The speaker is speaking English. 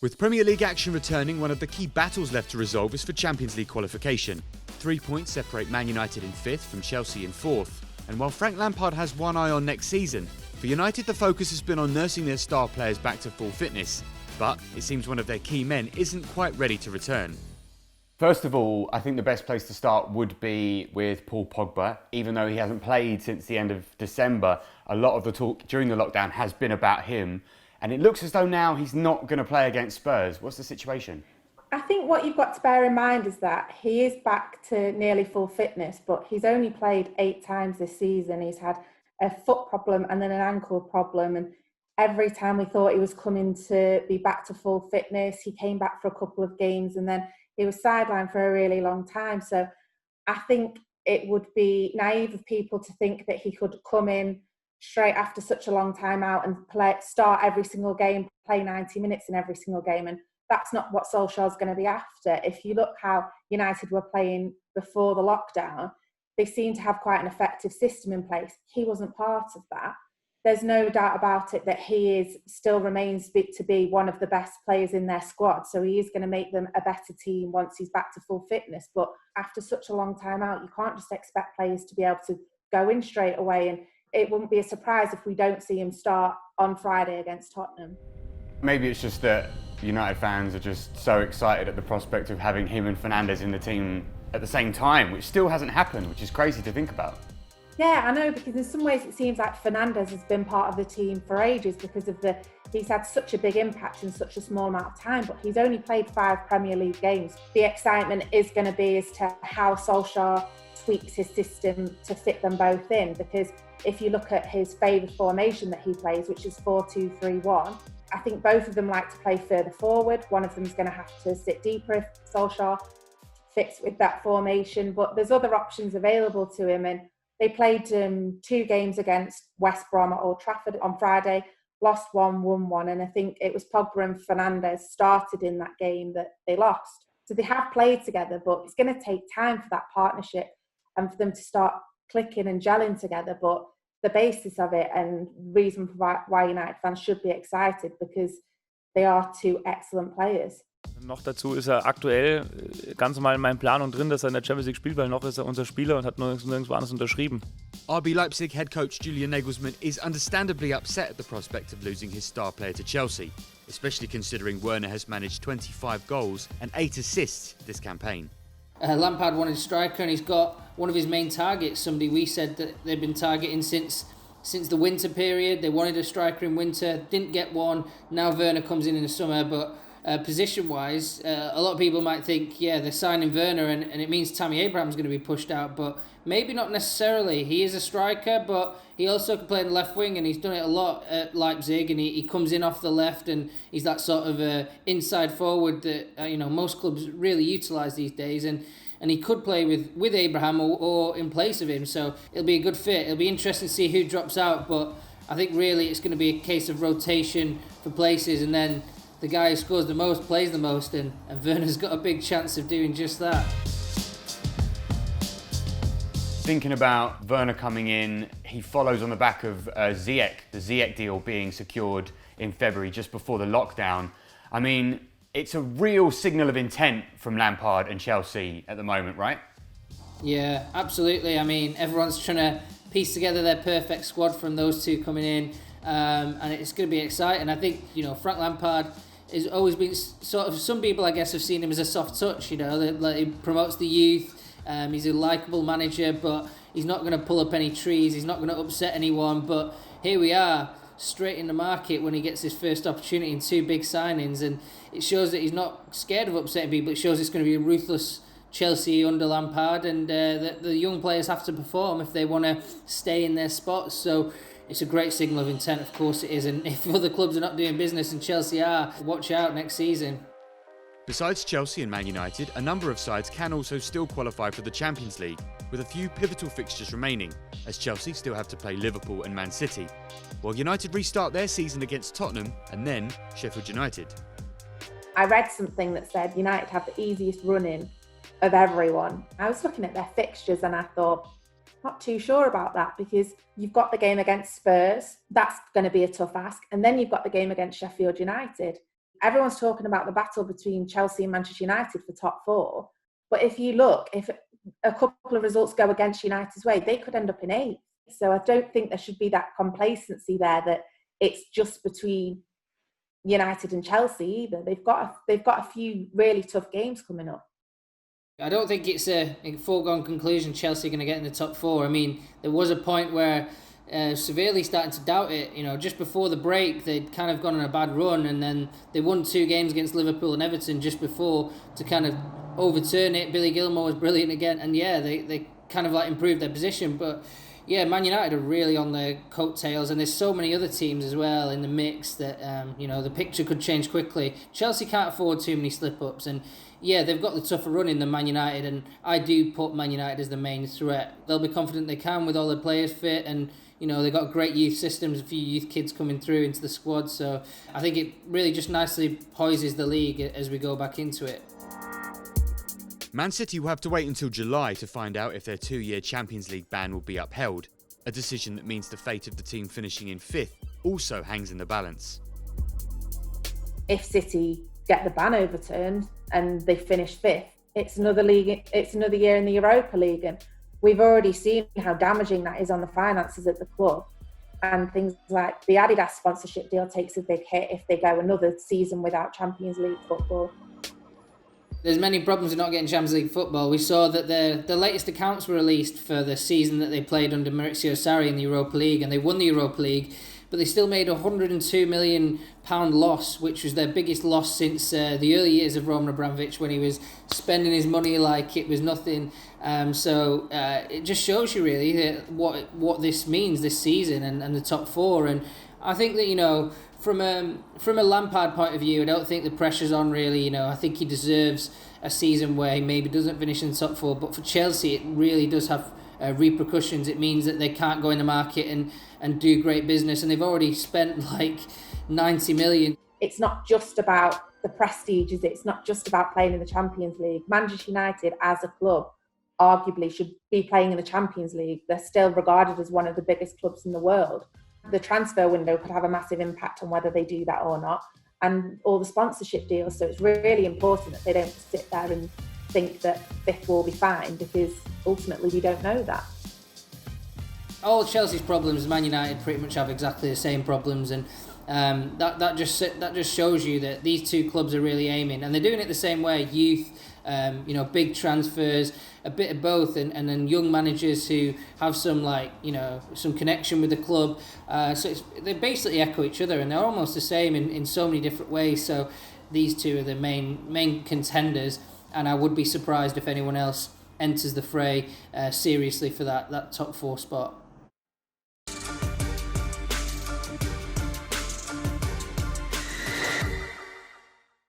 With Premier League action returning, one of the key battles left to resolve is for Champions League qualification. 3 points separate Man United in 5th from Chelsea in 4th. And while Frank Lampard has one eye on next season, for United the focus has been on nursing their star players back to full fitness. But it seems one of their key men isn't quite ready to return. First of all, I think the best place to start would be with Paul Pogba. Even though he hasn't played since the end of December, a lot of the talk during the lockdown has been about him. And it looks as though now he's not going to play against Spurs. What's the situation? I think what you've got to bear in mind is that he is back to nearly full fitness, but he's only played 8 times this season. He's had a foot problem and then an ankle problem. And every time we thought he was coming to be back to full fitness, he came back for a couple of games and then he was sidelined for a really long time. So I think it would be naive of people to think that he could come in straight after such a long time out and start every single game, play 90 minutes in every single game. And that's not what Solskjaer's going to be after. If you look how United were playing before the lockdown, they seem to have quite an effective system in place. He wasn't part of that. There's no doubt about it that he still remains to be one of the best players in their squad. So he is going to make them a better team once he's back to full fitness. But after such a long time out, you can't just expect players to be able to go in straight away. And it wouldn't be a surprise if we don't see him start on Friday against Tottenham. Maybe it's just that United fans are just so excited at the prospect of having him and Fernandes in the team at the same time, which still hasn't happened, which is crazy to think about. Yeah, I know, because in some ways it seems like Fernandes has been part of the team for ages because of he's had such a big impact in such a small amount of time, but he's only played 5 Premier League games. The excitement is going to be as to how Solskjaer tweaks his system to fit them both in, because if you look at his favoured formation that he plays, which is 4-2-3-1, I think both of them like to play further forward. One of them is going to have to sit deeper if Solskjaer fits with that formation, but there's other options available to him. And they played 2 games against West Brom at Old Trafford on Friday, lost 1, won 1, and I think it was Pogba and Fernandes started in that game that they lost. So they have played together, but it's going to take time for that partnership and for them to start clicking and gelling together. But the basis of it and reason for why United fans should be excited, because they are 2 excellent players. Noch dazu ist aktuell ganz normal in meinem Planung drin, dass in der Champions League spielt, weil noch ist unser Spieler und hat nirgendwo anders unterschrieben. RB Leipzig head coach Julian Nagelsmann is understandably upset at the prospect of losing his star player to Chelsea, especially considering Werner has managed 25 goals and 8 assists this campaign. Lampard wanted a striker and he's got one of his main targets, somebody we said that they've been targeting since the winter period. They wanted a striker in winter, didn't get one. Now Werner comes in the summer, but position-wise, a lot of people might think, yeah, they're signing Werner and it means Tammy Abraham's going to be pushed out, but maybe not necessarily. He is a striker, but he also can play in the left wing, and he's done it a lot at Leipzig, and he comes in off the left, and he's that sort of inside forward that most clubs really utilise these days, and he could play with Abraham or in place of him, so it'll be a good fit. It'll be interesting to see who drops out, but I think really it's going to be a case of rotation for places, and then the guy who scores the most plays the most, and Werner's got a big chance of doing just that. Thinking about Werner coming in, he follows on the back of Ziyech, the Ziyech deal being secured in February just before the lockdown. I mean, it's a real signal of intent from Lampard and Chelsea at the moment, right? Yeah, absolutely. I mean, everyone's trying to piece together their perfect squad from those 2 coming in, and it's going to be exciting. I think, Frank Lampard has always been sort of, some people I guess have seen him as a soft touch, that he promotes the youth. He's a likeable manager, but he's not going to pull up any trees. He's not going to upset anyone. But here we are, straight in the market when he gets his first opportunity in 2 big signings. And it shows that he's not scared of upsetting people. It shows it's going to be a ruthless Chelsea under Lampard. And that the young players have to perform if they want to stay in their spots. So it's a great signal of intent, of course it is. And if other clubs are not doing business and Chelsea are, watch out next season. Besides Chelsea and Man United, a number of sides can also still qualify for the Champions League, with a few pivotal fixtures remaining, as Chelsea still have to play Liverpool and Man City, while United restart their season against Tottenham and then Sheffield United. I read something that said United have the easiest run-in of everyone. I was looking at their fixtures and I thought, not too sure about that, because you've got the game against Spurs, that's going to be a tough ask, and then you've got the game against Sheffield United. Everyone's talking about the battle between Chelsea and Manchester United for top four. But if you look, if a couple of results go against United's way, they could end up in 8th. So I don't think there should be that complacency there that it's just between United and Chelsea either. They've got a few really tough games coming up. I don't think it's a foregone conclusion Chelsea are going to get in the top 4. I mean, there was a point where severely starting to doubt it. You know, just before the break, they'd kind of gone on a bad run, and then they won 2 games against Liverpool and Everton just before to kind of overturn it. Billy Gilmour was brilliant again, and yeah, they kind of like improved their position. But yeah, Man United are really on their coattails, and there's so many other teams as well in the mix that the picture could change quickly. Chelsea can't afford too many slip-ups, and yeah, they've got the tougher run than Man United, and I do put Man United as the main threat. They'll be confident they can with all their players fit, and they've got great youth systems, a few youth kids coming through into the squad, so I think it really just nicely poises the league as we go back into it. Man City will have to wait until July to find out if their 2-year Champions League ban will be upheld, a decision that means the fate of the team finishing in 5th also hangs in the balance. If City get the ban overturned and they finish 5th, it's another year in the Europa League, and we've already seen how damaging that is on the finances at the club, and things like the Adidas sponsorship deal takes a big hit if they go another season without Champions League football. There's many problems with not getting Champions League football. We saw that the latest accounts were released for the season that they played under Maurizio Sarri in the Europa League, and they won the Europa League, but they still made a £102 million loss, which was their biggest loss since the early years of Roman Abramovich, when he was spending his money like it was nothing. So it just shows you really what this means this season and the top 4. And I think that, from a Lampard point of view, I don't think the pressure's on really. I think he deserves a season where he maybe doesn't finish in the top 4. But for Chelsea, it really does have repercussions. It means that they can't go in the market and do great business, and they've already spent like 90 million. It's not just about the prestige, is it? It's not just about playing in the Champions League. Manchester United as a club arguably should be playing in the Champions League. They're still regarded as one of the biggest clubs in the world. The transfer window could have a massive impact on whether they do that or not, and all the sponsorship deals. So it's really important that they don't sit there and think that 5th will be fine, because ultimately we don't know that. All Chelsea's problems, Man United pretty much have exactly the same problems, and that just shows you that these two clubs are really aiming, and they're doing it the same way. Youth, big transfers, a bit of both, and then young managers who have some some connection with the club. So they basically echo each other, and they're almost the same in so many different ways. So these two are the main contenders, and I would be surprised if anyone else enters the fray seriously for that top 4 spot.